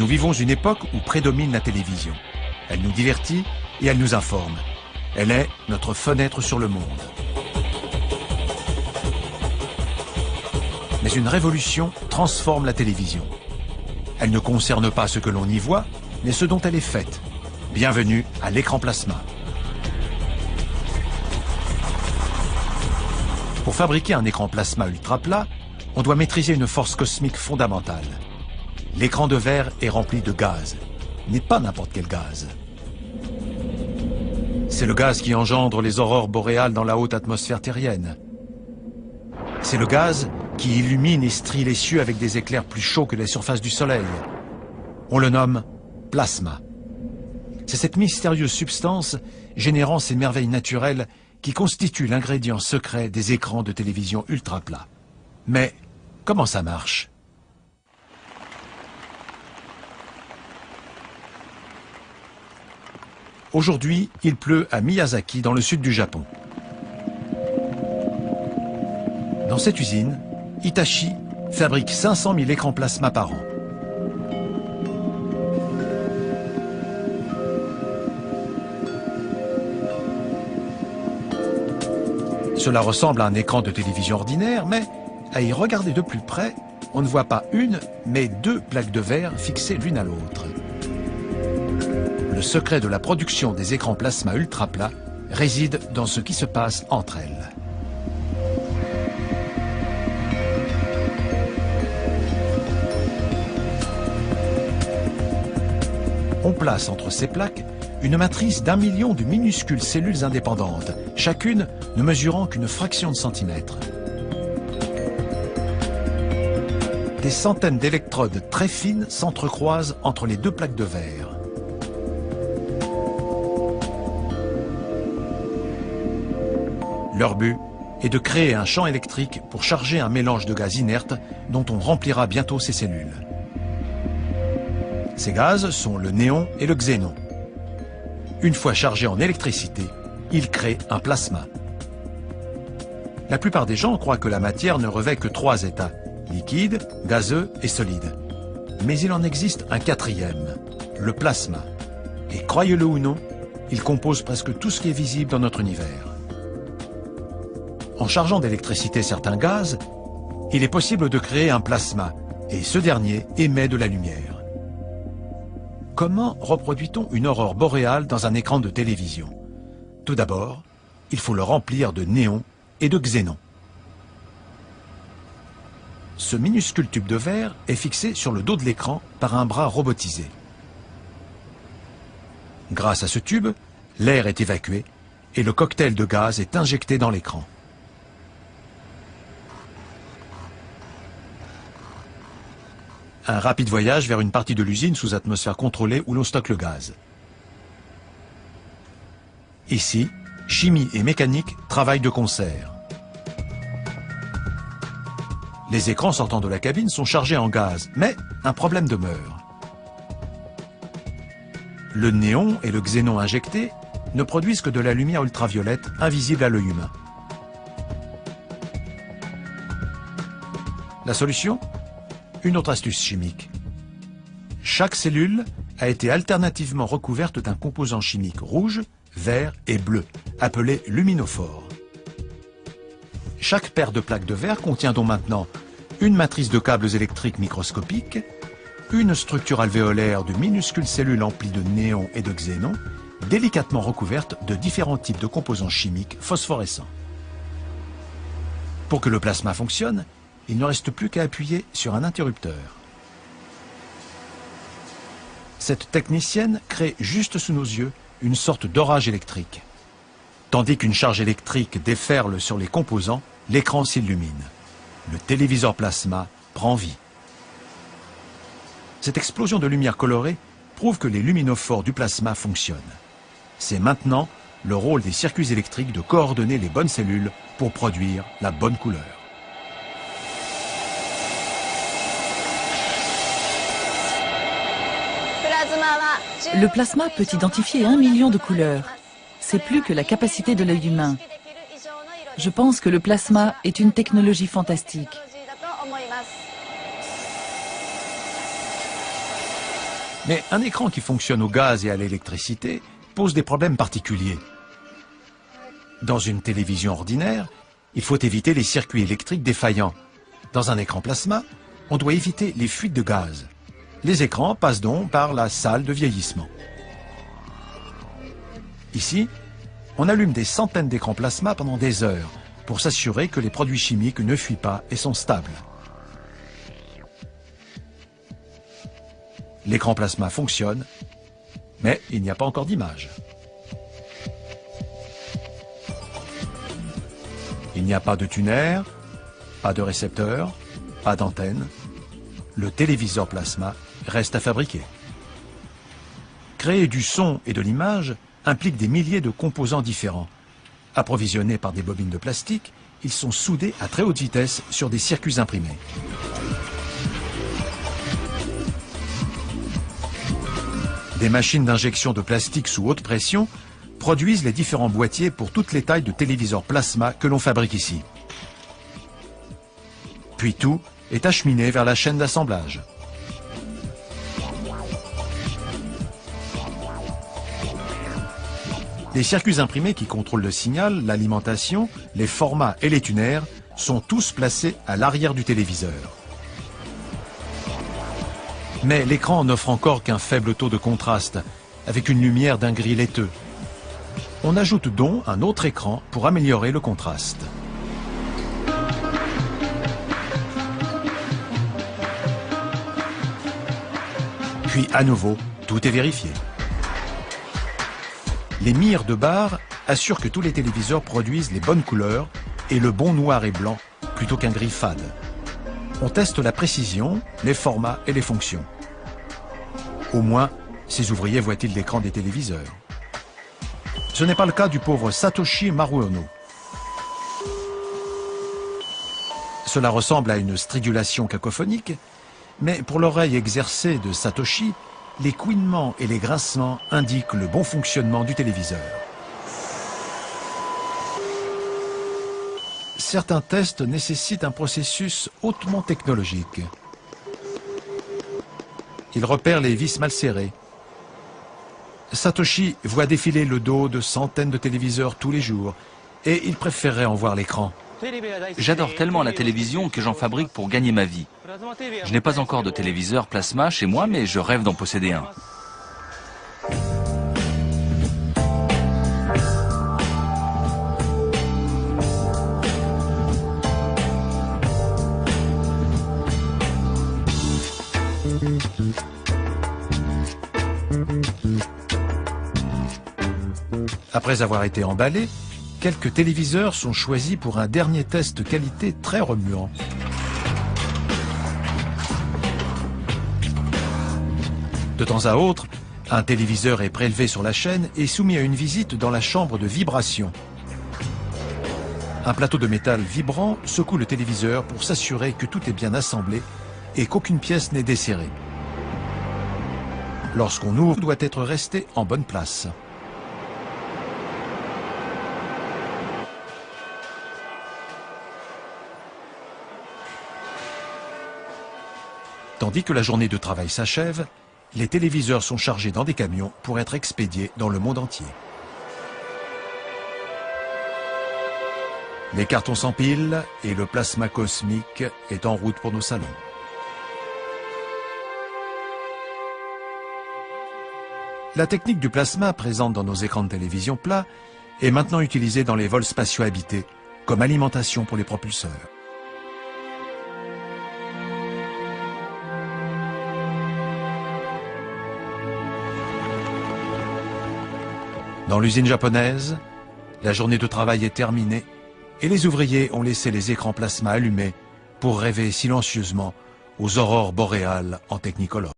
Nous vivons une époque où prédomine la télévision. Elle nous divertit et elle nous informe. Elle est notre fenêtre sur le monde. Mais une révolution transforme la télévision. Elle ne concerne pas ce que l'on y voit, mais ce dont elle est faite. Bienvenue à l'écran plasma. Pour fabriquer un écran plasma ultra plat, on doit maîtriser une force cosmique fondamentale. L'écran de verre est rempli de gaz, mais pas n'importe quel gaz. C'est le gaz qui engendre les aurores boréales dans la haute atmosphère terrienne. C'est le gaz qui illumine et strie les cieux avec des éclairs plus chauds que la surface du Soleil. On le nomme plasma. C'est cette mystérieuse substance générant ces merveilles naturelles qui constitue l'ingrédient secret des écrans de télévision ultra plats. Mais comment ça marche? Aujourd'hui, il pleut à Miyazaki, dans le sud du Japon. Dans cette usine, Hitachi fabrique 500 000 écrans plasma par an. Cela ressemble à un écran de télévision ordinaire, mais à y regarder de plus près, on ne voit pas une, mais deux plaques de verre fixées l'une à l'autre. Le secret de la production des écrans plasma ultra plats réside dans ce qui se passe entre elles. On place entre ces plaques une matrice d'1 million de minuscules cellules indépendantes, chacune ne mesurant qu'une fraction de centimètre. Des centaines d'électrodes très fines s'entrecroisent entre les deux plaques de verre. Leur but est de créer un champ électrique pour charger un mélange de gaz inerte dont on remplira bientôt ces cellules. Ces gaz sont le néon et le xénon. Une fois chargés en électricité, ils créent un plasma. La plupart des gens croient que la matière ne revêt que 3 états, liquide, gazeux et solide. Mais il en existe un 4e, le plasma. Et croyez-le ou non, il compose presque tout ce qui est visible dans notre univers. En chargeant d'électricité certains gaz, il est possible de créer un plasma, et ce dernier émet de la lumière. Comment reproduit-on une aurore boréale dans un écran de télévision? Tout d'abord, il faut le remplir de néon et de xénon. Ce minuscule tube de verre est fixé sur le dos de l'écran par un bras robotisé. Grâce à ce tube, l'air est évacué et le cocktail de gaz est injecté dans l'écran. Un rapide voyage vers une partie de l'usine sous atmosphère contrôlée où l'on stocke le gaz. Ici, chimie et mécanique travaillent de concert. Les écrans sortant de la cabine sont chargés en gaz, mais un problème demeure. Le néon et le xénon injectés ne produisent que de la lumière ultraviolette invisible à l'œil humain. La solution ? Une autre astuce chimique. Chaque cellule a été alternativement recouverte d'un composant chimique rouge, vert et bleu, appelé luminophore. Chaque paire de plaques de verre contient donc maintenant une matrice de câbles électriques microscopiques, une structure alvéolaire de minuscules cellules emplies de néon et de xénon, délicatement recouvertes de différents types de composants chimiques phosphorescents. Pour que le plasma fonctionne, il ne reste plus qu'à appuyer sur un interrupteur. Cette technicienne crée juste sous nos yeux une sorte d'orage électrique. Tandis qu'une charge électrique déferle sur les composants, l'écran s'illumine. Le téléviseur plasma prend vie. Cette explosion de lumière colorée prouve que les luminophores du plasma fonctionnent. C'est maintenant le rôle des circuits électriques de coordonner les bonnes cellules pour produire la bonne couleur. Le plasma peut identifier 1 million de couleurs. C'est plus que la capacité de l'œil humain. Je pense que le plasma est une technologie fantastique. Mais un écran qui fonctionne au gaz et à l'électricité pose des problèmes particuliers. Dans une télévision ordinaire, il faut éviter les circuits électriques défaillants. Dans un écran plasma, on doit éviter les fuites de gaz. Les écrans passent donc par la salle de vieillissement. Ici, on allume des centaines d'écrans plasma pendant des heures pour s'assurer que les produits chimiques ne fuient pas et sont stables. L'écran plasma fonctionne, mais il n'y a pas encore d'image. Il n'y a pas de tuner, pas de récepteur, pas d'antenne. Le téléviseur plasma reste à fabriquer. Créer du son et de l'image implique des milliers de composants différents. Approvisionnés par des bobines de plastique, ils sont soudés à très haute vitesse sur des circuits imprimés. Des machines d'injection de plastique sous haute pression produisent les différents boîtiers pour toutes les tailles de téléviseurs plasma que l'on fabrique ici. Puis tout est acheminé vers la chaîne d'assemblage. Les circuits imprimés qui contrôlent le signal, l'alimentation, les formats et les tuners sont tous placés à l'arrière du téléviseur. Mais l'écran n'offre encore qu'un faible taux de contraste, avec une lumière d'un gris laiteux. On ajoute donc un autre écran pour améliorer le contraste. Puis à nouveau, tout est vérifié. Les mires de barre assurent que tous les téléviseurs produisent les bonnes couleurs et le bon noir et blanc plutôt qu'un gris fade. On teste la précision, les formats et les fonctions. Au moins, ces ouvriers voient-ils l'écran des téléviseurs. Ce n'est pas le cas du pauvre Satoshi Maruono. Cela ressemble à une stridulation cacophonique, mais pour l'oreille exercée de Satoshi, les couinements et les grincements indiquent le bon fonctionnement du téléviseur. Certains tests nécessitent un processus hautement technologique. Il repère les vis mal serrées. Satoshi voit défiler le dos de centaines de téléviseurs tous les jours et il préférerait en voir l'écran. J'adore tellement la télévision que j'en fabrique pour gagner ma vie. Je n'ai pas encore de téléviseur plasma chez moi, mais je rêve d'en posséder un. Après avoir été emballés, quelques téléviseurs sont choisis pour un dernier test qualité très remuant. De temps à autre, un téléviseur est prélevé sur la chaîne et soumis à une visite dans la chambre de vibration. Un plateau de métal vibrant secoue le téléviseur pour s'assurer que tout est bien assemblé et qu'aucune pièce n'est desserrée. Lorsqu'on ouvre, tout doit être resté en bonne place. Tandis que la journée de travail s'achève, les téléviseurs sont chargés dans des camions pour être expédiés dans le monde entier. Les cartons s'empilent et le plasma cosmique est en route pour nos salons. La technique du plasma présente dans nos écrans de télévision plats est maintenant utilisée dans les vols spatiaux habités comme alimentation pour les propulseurs. Dans l'usine japonaise, la journée de travail est terminée et les ouvriers ont laissé les écrans plasma allumés pour rêver silencieusement aux aurores boréales en technicolor.